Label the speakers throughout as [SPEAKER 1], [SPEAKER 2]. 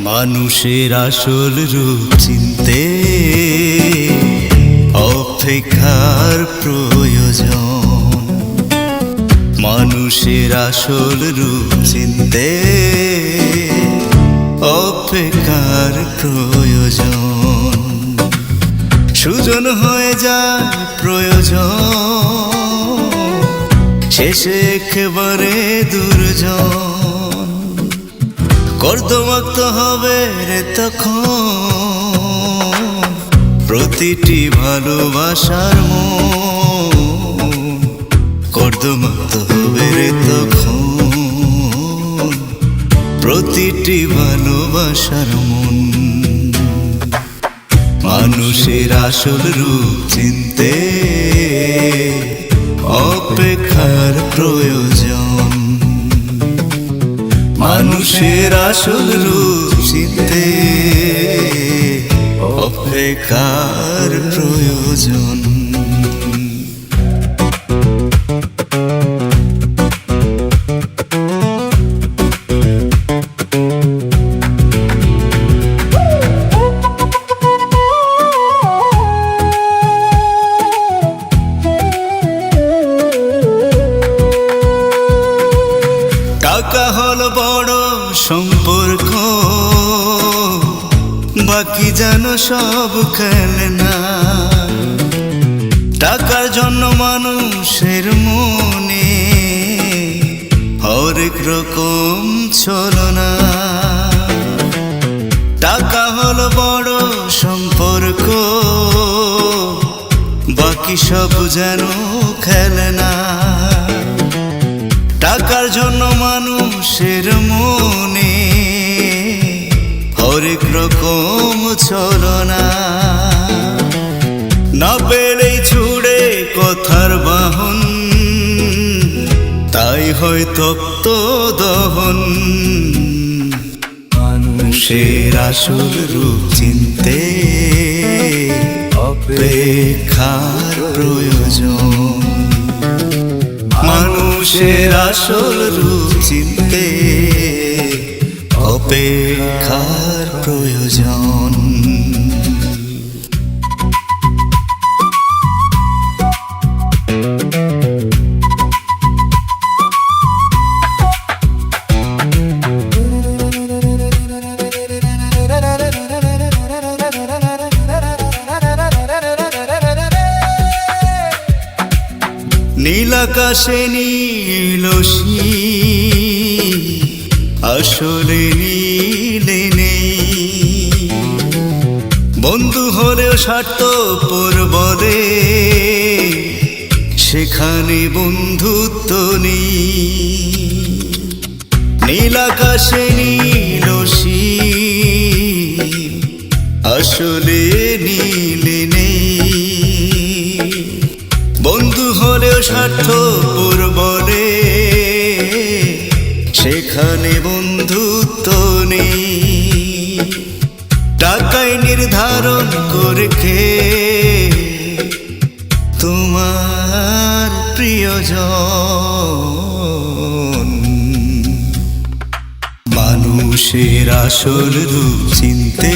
[SPEAKER 1] মানুষের আসল রূপ চিনতে অপেক্ষার প্রয়োজন। মানুষের আসল রূপ চিনতে অপেক্ষার প্রয়োজন। সুজন হয়ে যায় প্রয়োজন, শেষে একেবারে দুর্জন। কর্দমাক্ত হবে রে তখন প্রতিটি ভালোবাসার মন। কর্দমাক্ত হবে রে তখন প্রতিটি ভালোবাসার মন। মানুষের আসল রূপ চিনতে অপেক্ষার প্রয়োজন। মানুষের আসল রূপ চিনতে অপেক্ষার প্রয়োজন। টাকা হলো বড় সম্পর্ক, বাকি যেন সব খেলনা। টাকার জন্য মানুষের মনে হরেক রকম ছলনা। টাকা হলো বড় সম্পর্ক, বাকি সব যেন খেলনা। টাকার জন্য মানুষের মনে হরেক রকম ছলনা। না পেলেই ছুড়ে কথার বাহন, তাই হয় তপ্ত দহন। মানুষের আসল রূপ চিনতে অপেক্ষার প্রয়োজন। মানুষের আসল রূপ চিনতে অপেক্ষার প্রয়োজন। নীল আকাশে নীল আসলে নীলে নেই। বন্ধু হলেও স্বার্থপর বলে সেখানে বন্ধুত্ব নেই। নীল আকাশে নীল আসলে নীলে নেই। বন্ধু হলেও স্বার্থপর বলে সেখানে বন্ধুত্ব নেই। টাকায় নির্ধারণ করে কে তোমার প্রিয়জন। মানুষের আসল রূপ চিনতে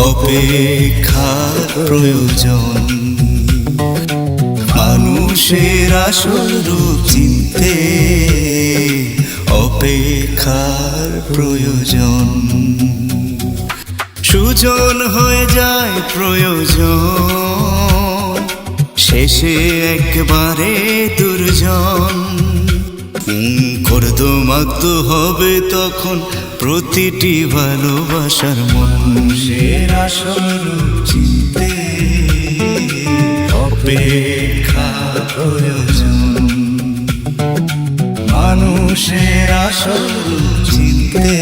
[SPEAKER 1] অপেক্ষার প্রয়োজন। মানুষের আসল রূপ চিনতে অপেক্ষার প্রয়োজন। সুজন হয়ে যায় প্রয়োজন, শেষে একবারে দুর্জন। কর্দমাক্ত হবে তখন প্রতিটি ভালোবাসার মন। মানুষের আসল রূপ চিনতে অপেক্ষার প্রয়োজন। মানুষের আসল রূপ চিনতে